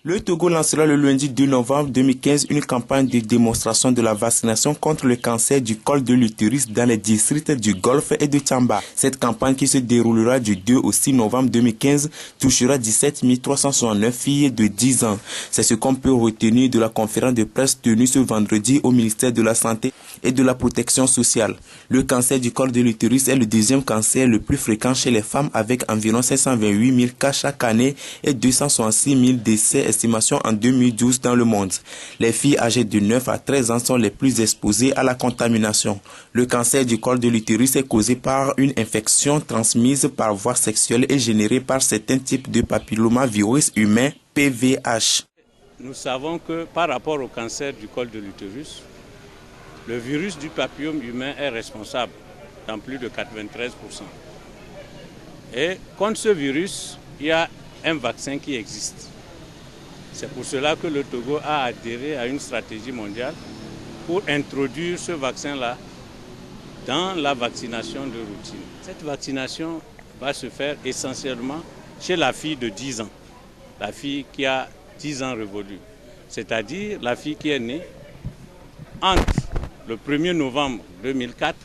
Le Togo lancera le lundi 2 novembre 2015 une campagne de démonstration de la vaccination contre le cancer du col de l'utérus dans les districts du Golfe et de Tchamba. Cette campagne qui se déroulera du 2 au 6 novembre 2015 touchera 17 369 filles de 10 ans. C'est ce qu'on peut retenir de la conférence de presse tenue ce vendredi au ministère de la Santé et de la Protection sociale. Le cancer du col de l'utérus est le deuxième cancer le plus fréquent chez les femmes avec environ 528 000 cas chaque année et 266 000 décès estimation en 2012 dans le monde. Les filles âgées de 9 à 13 ans sont les plus exposées à la contamination. Le cancer du col de l'utérus est causé par une infection transmise par voie sexuelle et générée par certains types de papillomavirus humains, PVH. Nous savons que par rapport au cancer du col de l'utérus, le virus du papillome humain est responsable dans plus de 93%. Et contre ce virus, il y a un vaccin qui existe. C'est pour cela que le Togo a adhéré à une stratégie mondiale pour introduire ce vaccin-là dans la vaccination de routine. Cette vaccination va se faire essentiellement chez la fille de 10 ans, la fille qui a 10 ans révolus, c'est-à-dire la fille qui est née entre le 1er novembre 2004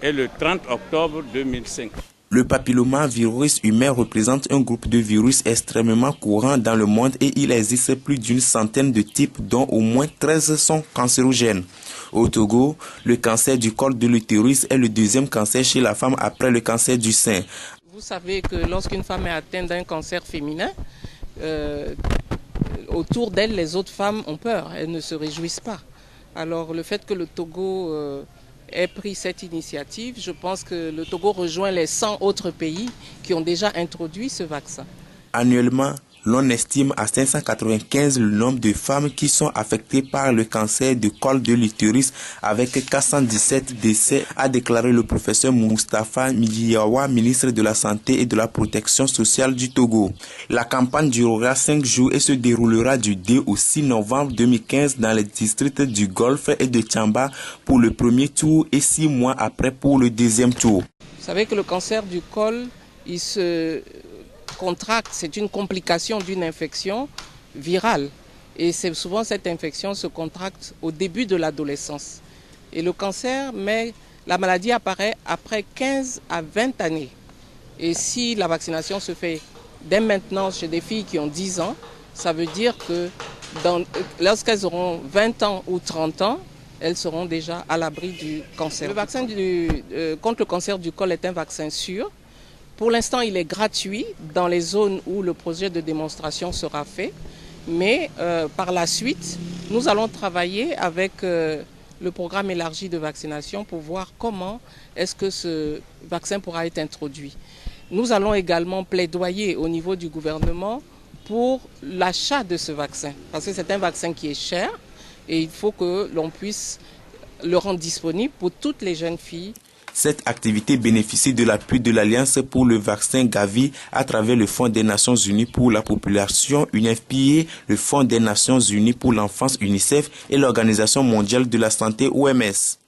et le 30 octobre 2005. Le papillomavirus humain représente un groupe de virus extrêmement courant dans le monde et il existe plus d'une centaine de types dont au moins 13 sont cancérogènes. Au Togo, le cancer du col de l'utérus est le deuxième cancer chez la femme après le cancer du sein. Vous savez que lorsqu'une femme est atteinte d'un cancer féminin, autour d'elle, les autres femmes ont peur, elles ne se réjouissent pas. Alors le fait que le Togo ait pris cette initiative, je pense que le Togo rejoint les 100 autres pays qui ont déjà introduit ce vaccin. Annuellement, l'on estime à 595 le nombre de femmes qui sont affectées par le cancer du col de l'utérus avec 417 décès, a déclaré le professeur Moustapha Midiawa, ministre de la Santé et de la Protection sociale du Togo. La campagne durera 5 jours et se déroulera du 2 au 6 novembre 2015 dans les districts du Golfe et de Tchamba pour le premier tour et 6 mois après pour le deuxième tour. Vous savez que le cancer du col, il se contracte, c'est une complication d'une infection virale. Et c'est souvent cette infection se contracte au début de l'adolescence. Et le cancer, mais la maladie apparaît après 15 à 20 années. Et si la vaccination se fait dès maintenant chez des filles qui ont 10 ans, ça veut dire que lorsqu'elles auront 20 ans ou 30 ans, elles seront déjà à l'abri du cancer. Le vaccin contre le cancer du col est un vaccin sûr. Pour l'instant, il est gratuit dans les zones où le projet de démonstration sera fait. Mais par la suite, nous allons travailler avec le programme élargi de vaccination pour voir comment est-ce que ce vaccin pourra être introduit. Nous allons également plaidoyer au niveau du gouvernement pour l'achat de ce vaccin. Parce que c'est un vaccin qui est cher et il faut que l'on puisse le rendre disponible pour toutes les jeunes filles. Cette activité bénéficie de l'appui de l'Alliance pour le vaccin Gavi à travers le Fonds des Nations Unies pour la population UNFPA, le Fonds des Nations Unies pour l'enfance UNICEF et l'Organisation mondiale de la santé OMS.